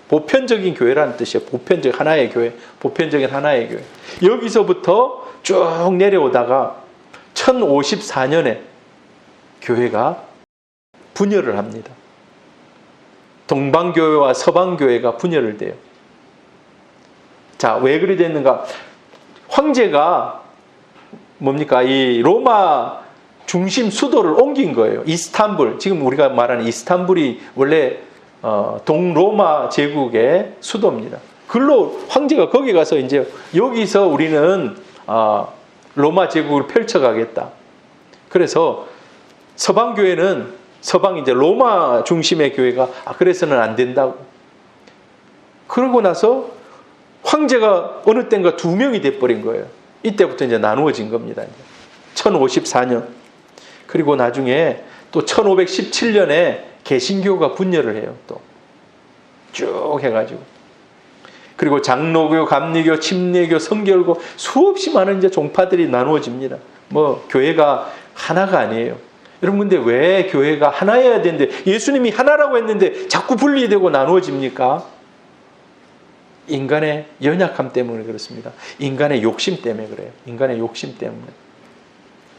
보편적인 교회라는 뜻이에요. 보편적 하나의 교회, 보편적인 하나의 교회. 여기서부터 쭉 내려오다가 1054년에 교회가 분열을 합니다. 동방교회와 서방교회가 분열을 돼요. 자, 왜 그리 됐는가? 황제가 뭡니까? 이 로마 중심 수도를 옮긴 거예요. 이스탄불. 지금 우리가 말하는 이스탄불이 원래 동로마 제국의 수도입니다. 글로 황제가 거기 가서 이제 여기서 우리는 로마 제국을 펼쳐가겠다. 그래서 서방교회는 서방 이제 로마 중심의 교회가 그래서는 안 된다고. 그러고 나서 황제가 어느 땐가 2명이 돼버린 거예요. 이때부터 이제 나누어진 겁니다. 1054년. 그리고 나중에 또 1517년에 개신교가 분열을 해요. 또 쭉 해가지고. 그리고 장로교, 감리교, 침례교, 성결교 수없이 많은 이제 종파들이 나누어집니다. 뭐 교회가 하나가 아니에요. 여러분 근데 왜 교회가 하나여야 되는데 예수님이 하나라고 했는데 자꾸 분리되고 나누어집니까? 인간의 연약함 때문에 그렇습니다. 인간의 욕심 때문에 그래요. 인간의 욕심 때문에.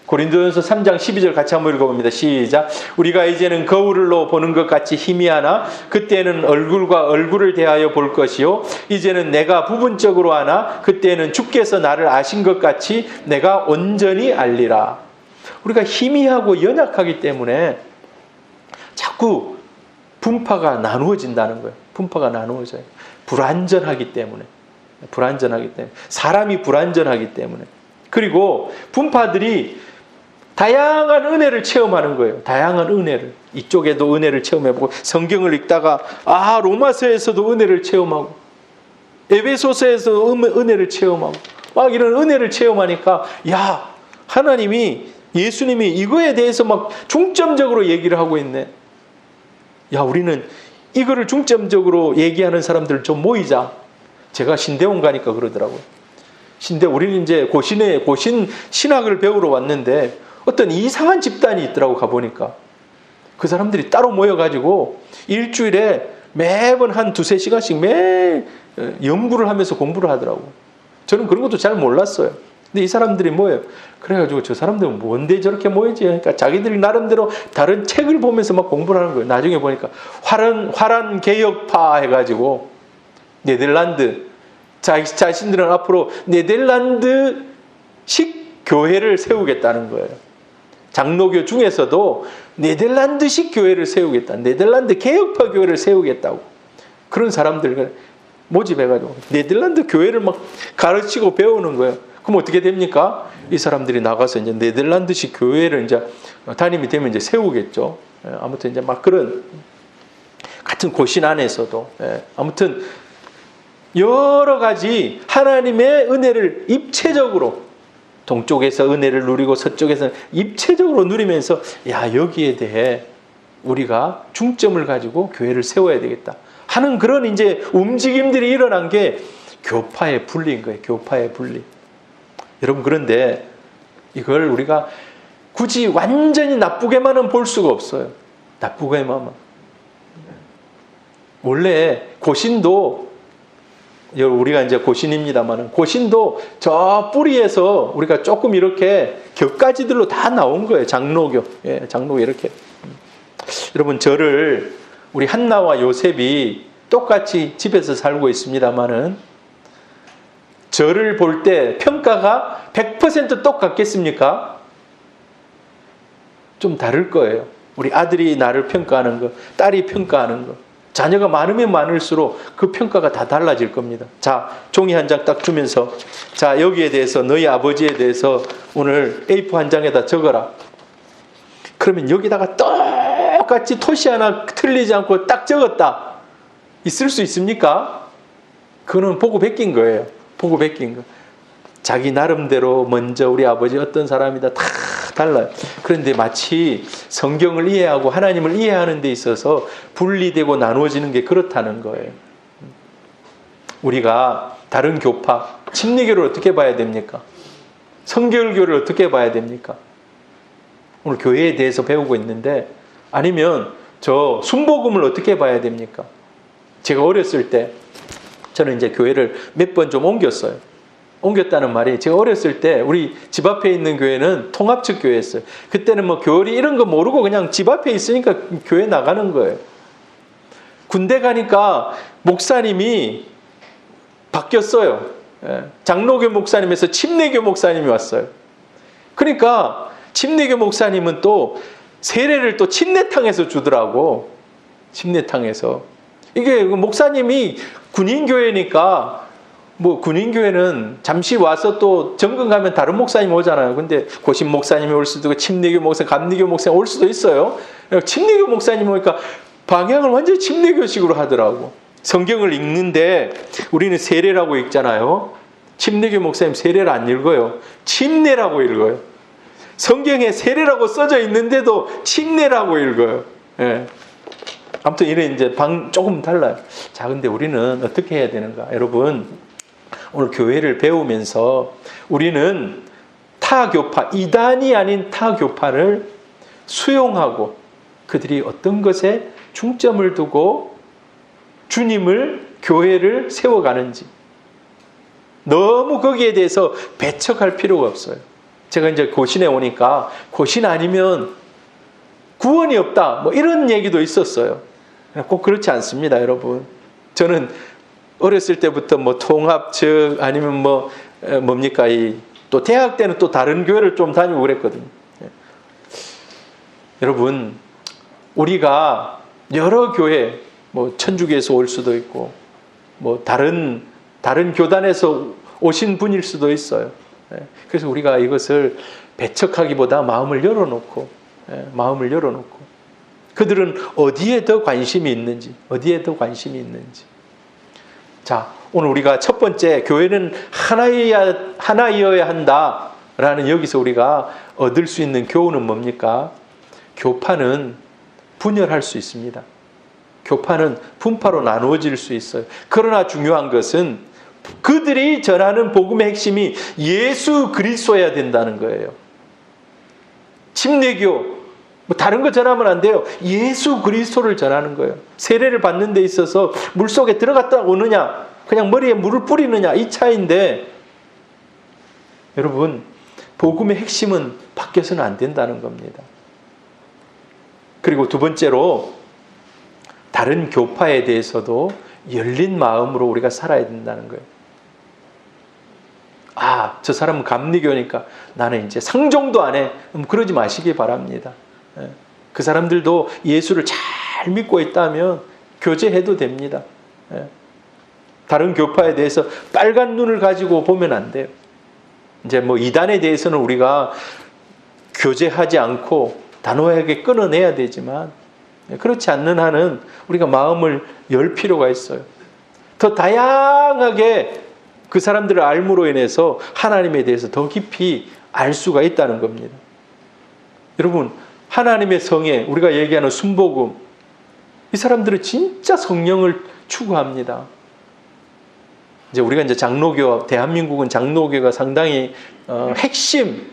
고린도전서 3장 12절 같이 한번 읽어봅니다. 시작. 우리가 이제는 거울로 보는 것 같이 희미하나 그때는 얼굴과 얼굴을 대하여 볼 것이요 이제는 내가 부분적으로 하나 그때는 주께서 나를 아신 것 같이 내가 온전히 알리라. 우리가 희미하고 연약하기 때문에 자꾸 분파가 나누어진다는 거예요. 분파가 나누어져요. 불완전하기 때문에. 사람이 불완전하기 때문에. 그리고 분파들이 다양한 은혜를 체험하는 거예요. 다양한 은혜를. 이쪽에도 은혜를 체험해보고 성경을 읽다가 로마서에서도 은혜를 체험하고 에베소서에서도 은혜를 체험하고 막 이런 은혜를 체험하니까 하나님이 예수님이 이거에 대해서 막 중점적으로 얘기를 하고 있네. 우리는 이거를 중점적으로 얘기하는 사람들 좀 모이자. 제가 신대원 가니까 그러더라고요. 우리는 이제 고신 신학을 배우러 왔는데 어떤 이상한 집단이 있더라고 가보니까. 그 사람들이 따로 모여가지고 일주일에 매번 한 2-3시간씩 매일 연구를 하면서 공부를 하더라고. 저는 그런 것도 잘 몰랐어요. 근데 이 사람들이 모여요. 그래가지고 저 사람들은 뭔데 저렇게 모이지? 그러니까 자기들이 나름대로 다른 책을 보면서 막 공부를 하는 거예요. 나중에 보니까 화란 개혁파 해가지고 네덜란드 자신들은 앞으로 네덜란드식 교회를 세우겠다는 거예요. 장로교 중에서도 네덜란드식 교회를 세우겠다. 네덜란드 개혁파 교회를 세우겠다고. 그런 사람들 모집해가지고 네덜란드 교회를 막 가르치고 배우는 거예요. 그럼 어떻게 됩니까? 이 사람들이 나가서 이제 네덜란드식 교회를 이제 담임이 되면 이제 세우겠죠. 아무튼 이제 막 그런 같은 고신 안에서도 아무튼 여러 가지 하나님의 은혜를 입체적으로 동쪽에서 은혜를 누리고 서쪽에서 입체적으로 누리면서 여기에 대해 우리가 중점을 가지고 교회를 세워야 되겠다 하는 그런 이제 움직임들이 일어난 게 교파의 분리인 거예요. 교파의 분리. 여러분 그런데 이걸 우리가 굳이 완전히 나쁘게만은 볼 수가 없어요. 나쁘게만. 원래 고신도 우리가 이제 고신입니다만 고신도 저 뿌리에서 우리가 조금 이렇게 격가지들로 다 나온 거예요. 장로교. 장로교 이렇게. 여러분 저를 우리 한나와 요셉이 똑같이 집에서 살고 있습니다만은 저를 볼 때 평가가 100% 똑같겠습니까? 좀 다를 거예요. 우리 아들이 나를 평가하는 거, 딸이 평가하는 거, 자녀가 많으면 많을수록 그 평가가 다 달라질 겁니다. 자, 종이 한 장 딱 주면서, 자, 여기에 대해서 너희 아버지에 대해서 오늘 A4 한 장에다 적어라. 그러면 여기다가 똑같이 토시 하나 틀리지 않고 딱 적었다. 있을 수 있습니까? 그거는 보고 베낀 거예요. 보고 베낀 거. 자기 나름대로 먼저 우리 아버지 어떤 사람이다 다 달라요. 그런데 마치 성경을 이해하고 하나님을 이해하는 데 있어서 분리되고 나누어지는 게 그렇다는 거예요. 우리가 다른 교파, 침례교를 어떻게 봐야 됩니까? 성결교를 어떻게 봐야 됩니까? 오늘 교회에 대해서 배우고 있는데, 아니면 저 순복음을 어떻게 봐야 됩니까? 제가 어렸을 때 저는 이제 교회를 몇 번 좀 옮겼어요. 옮겼다는 말이, 제가 어렸을 때 우리 집 앞에 있는 교회는 통합측 교회였어요. 그때는 뭐 교리 이런 거 모르고 그냥 집 앞에 있으니까 교회 나가는 거예요. 군대 가니까 목사님이 바뀌었어요. 장로교 목사님에서 침례교 목사님이 왔어요. 그러니까 침례교 목사님은 또 세례를 또 침례탕에서 주더라고. 침례탕에서. 이게 목사님이 군인교회니까, 뭐 군인교회는 잠시 와서 또 점검 가면 다른 목사님 오잖아요. 근데 고신 목사님이 올 수도 있고 침례교 목사님, 감리교 목사님 올 수도 있어요. 침례교 목사님 오니까 방향을 완전히 침례교식으로 하더라고. 성경을 읽는데 우리는 세례라고 읽잖아요. 침례교 목사님 세례를 안 읽어요. 침례라고 읽어요. 성경에 세례라고 써져 있는데도 침례라고 읽어요. 예. 아무튼 이래 이제 조금 달라요. 자, 근데 우리는 어떻게 해야 되는가? 여러분, 오늘 교회를 배우면서 우리는 타교파, 이단이 아닌 타교파를 수용하고 그들이 어떤 것에 중점을 두고 주님을, 교회를 세워가는지 너무 거기에 대해서 배척할 필요가 없어요. 제가 이제 고신에 오니까 고신 아니면 구원이 없다, 뭐 이런 얘기도 있었어요. 꼭 그렇지 않습니다, 여러분. 저는 어렸을 때부터 뭐 통합측 아니면 뭐 뭡니까 또 대학 때는 또 다른 교회를 좀 다니고 그랬거든요. 여러분, 우리가 여러 교회, 뭐 천주교에서 올 수도 있고 뭐 다른 교단에서 오신 분일 수도 있어요. 그래서 우리가 이것을 배척하기보다 마음을 열어놓고 그들은 어디에 더 관심이 있는지, 자, 오늘 우리가 첫 번째, 교회는 하나이어야 한다라는 여기서 우리가 얻을 수 있는 교훈은 뭡니까? 교파는 분열할 수 있습니다. 교파는 분파로 나누어질 수 있어요. 그러나 중요한 것은 그들이 전하는 복음의 핵심이 예수 그리스도여야 된다는 거예요. 침례교, 뭐 다른 거 전하면 안 돼요. 예수 그리스도를 전하는 거예요. 세례를 받는 데 있어서 물속에 들어갔다 오느냐, 그냥 머리에 물을 뿌리느냐, 이 차이인데, 여러분, 복음의 핵심은 바뀌어서는 안 된다는 겁니다. 그리고 두 번째로, 다른 교파에 대해서도 열린 마음으로 우리가 살아야 된다는 거예요. 아, 저 사람은 감리교니까 나는 이제 상종도 안 해. 그러지 마시기 바랍니다. 그 사람들도 예수를 잘 믿고 있다면 교제해도 됩니다. 다른 교파에 대해서 빨간 눈을 가지고 보면 안 돼요. 이제 뭐 이단에 대해서는 우리가 교제하지 않고 단호하게 끊어내야 되지만, 그렇지 않는 한은 우리가 마음을 열 필요가 있어요. 더 다양하게 그 사람들을 알므로 인해서 하나님에 대해서 더 깊이 알 수가 있다는 겁니다. 여러분, 하나님의 성에 우리가 얘기하는 순복음, 이 사람들은 진짜 성령을 추구합니다. 이제 우리가 이제 장로교, 대한민국은 장로교가 상당히 핵심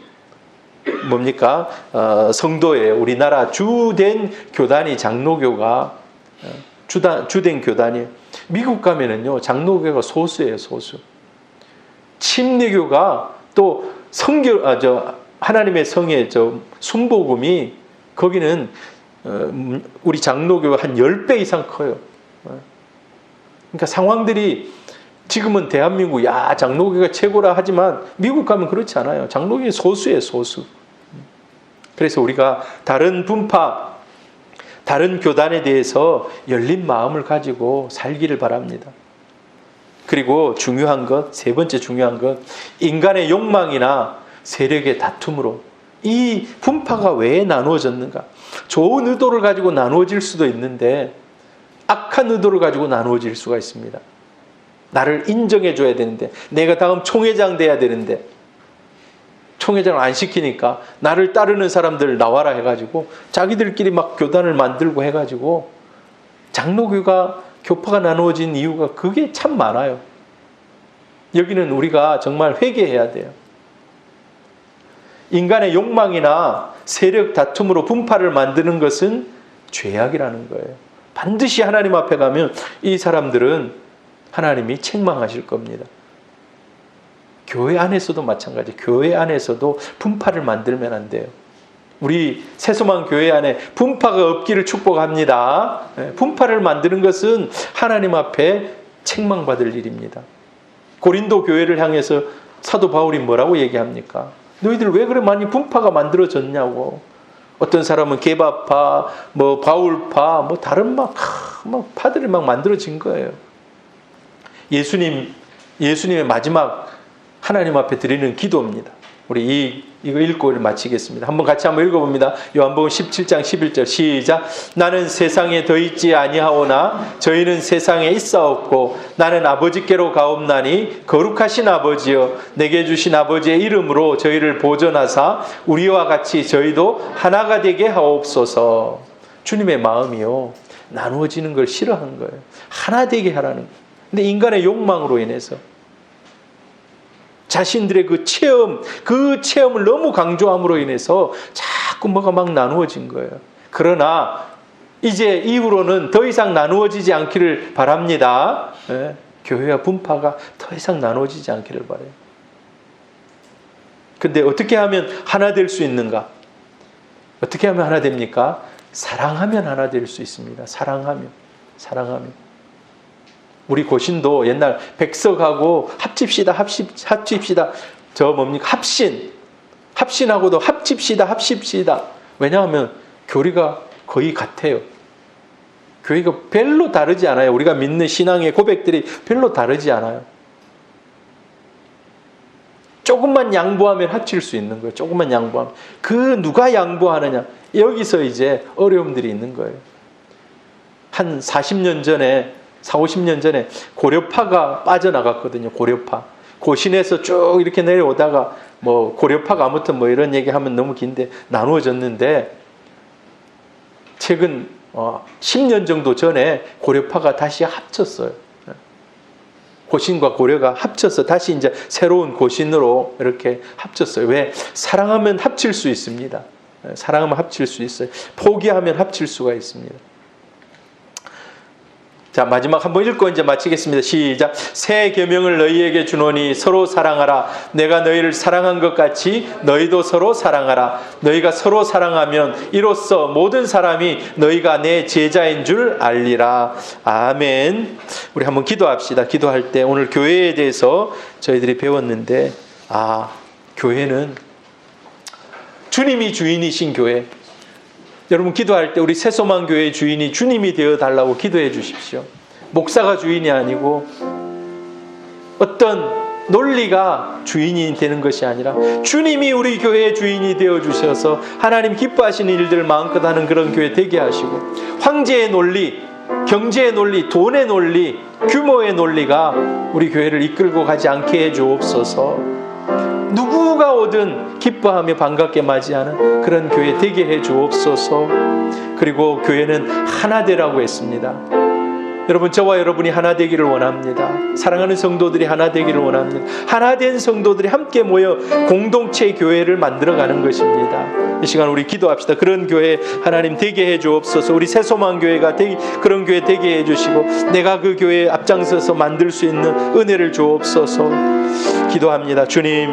뭡니까? 성도예요. 우리나라 주된 교단이 장로교가 주된 교단이에요. 미국 가면은요, 장로교가 소수예요, 소수. 침례교가 또 하나님의 성의 순복음이 거기는 우리 장로교가 한 10배 이상 커요. 그러니까 상황들이 지금은 대한민국 장로교가 최고라 하지만 미국 가면 그렇지 않아요. 장로교 소수예요, 소수. 그래서 우리가 다른 분파, 다른 교단에 대해서 열린 마음을 가지고 살기를 바랍니다. 그리고 중요한 것, 세 번째 중요한 것, 인간의 욕망이나 세력의 다툼으로 이 분파가 왜 나누어졌는가? 좋은 의도를 가지고 나누어질 수도 있는데 악한 의도를 가지고 나누어질 수가 있습니다. 나를 인정해 줘야 되는데, 내가 다음 총회장 돼야 되는데 총회장을 안 시키니까 나를 따르는 사람들 나와라 해가지고 자기들끼리 막 교단을 만들고 해가지고 장로교가 교파가 나누어진 이유가 그게 참 많아요. 여기는 우리가 정말 회개해야 돼요. 인간의 욕망이나 세력 다툼으로 분파를 만드는 것은 죄악이라는 거예요. 반드시 하나님 앞에 가면 이 사람들은 하나님이 책망하실 겁니다. 교회 안에서도 마찬가지. 교회 안에서도 분파를 만들면 안 돼요. 우리 새소망 교회 안에 분파가 없기를 축복합니다. 분파를 만드는 것은 하나님 앞에 책망받을 일입니다. 고린도 교회를 향해서 사도 바울이 뭐라고 얘기합니까? 너희들 왜 그래 많이 분파가 만들어졌냐고. 어떤 사람은 게바파, 바울파, 다른 파들이 만들어진 거예요. 예수님의 마지막 하나님 앞에 드리는 기도입니다. 우리 이거 읽고 마치겠습니다. 같이 한번 읽어봅니다. 요한복음 17장 11절 시작. 나는 세상에 더 있지 아니하오나 저희는 세상에 있사옵고 나는 아버지께로 가옵나니 거룩하신 아버지여 내게 주신 아버지의 이름으로 저희를 보존하사 우리와 같이 저희도 하나가 되게 하옵소서. 주님의 마음이요, 나누어지는 걸 싫어한 거예요. 하나 되게 하라는 거예요. 근데 인간의 욕망으로 인해서 자신들의 그 체험을 너무 강조함으로 인해서 자꾸 뭐가 막 나누어진 거예요. 그러나 이제 이후로는 더 이상 나누어지지 않기를 바랍니다. 교회와 분파가 더 이상 나누어지지 않기를 바라요. 근데 어떻게 하면 하나 될 수 있는가? 어떻게 하면 하나 됩니까? 사랑하면 하나 될 수 있습니다. 사랑하면. 우리 고신도 옛날 백석하고 합칩시다. 합신하고도 합칩시다. 왜냐하면 교리가 거의 같아요. 교리가 별로 다르지 않아요. 우리가 믿는 신앙의 고백들이 별로 다르지 않아요. 조금만 양보하면 합칠 수 있는 거예요. 조금만 양보하면. 누가 양보하느냐. 여기서 이제 어려움들이 있는 거예요. 한 40년 전에 50년 전에 고려파가 빠져나갔거든요. 고려파. 고신에서 쭉 이렇게 내려오다가 고려파가 아무튼 이런 얘기하면 너무 긴데 나누어졌는데 최근 10년 정도 전에 고려파가 다시 합쳤어요. 고신과 고려가 합쳐서 다시 이제 새로운 고신으로 이렇게 합쳤어요. 왜? 사랑하면 합칠 수 있습니다. 사랑하면 합칠 수 있어요. 포기하면 합칠 수가 있습니다. 자, 마지막 한번 읽고 이제 마치겠습니다. 시작. 새 계명을 너희에게 주노니 서로 사랑하라. 내가 너희를 사랑한 것 같이 너희도 서로 사랑하라. 너희가 서로 사랑하면 이로써 모든 사람이 너희가 내 제자인 줄 알리라. 아멘. 우리 한번 기도합시다. 기도할 때 오늘 교회에 대해서 저희들이 배웠는데, 교회는 주님이 주인이신 교회. 여러분 기도할 때 우리 새소망 교회의 주인이 주님이 되어 달라고 기도해 주십시오. 목사가 주인이 아니고 어떤 논리가 주인이 되는 것이 아니라 주님이 우리 교회의 주인이 되어 주셔서 하나님 기뻐하시는 일들을 마음껏 하는 그런 교회 되게 하시고, 황제의 논리, 경제의 논리, 돈의 논리, 규모의 논리가 우리 교회를 이끌고 가지 않게 해 주옵소서. 누구가 오든 기뻐하며 반갑게 맞이하는 그런 교회 되게 해 주옵소서. 그리고 교회는 하나 되라고 했습니다. 여러분, 저와 여러분이 하나 되기를 원합니다. 사랑하는 성도들이 하나 되기를 원합니다. 하나 된 성도들이 함께 모여 공동체 교회를 만들어가는 것입니다. 이 시간 우리 기도합시다. 그런 교회 하나님 되게 해 주옵소서. 우리 새소망 교회가 그런 교회 되게 해 주시고 내가 그 교회에 앞장서서 만들 수 있는 은혜를 주옵소서. 기도합니다. 주님,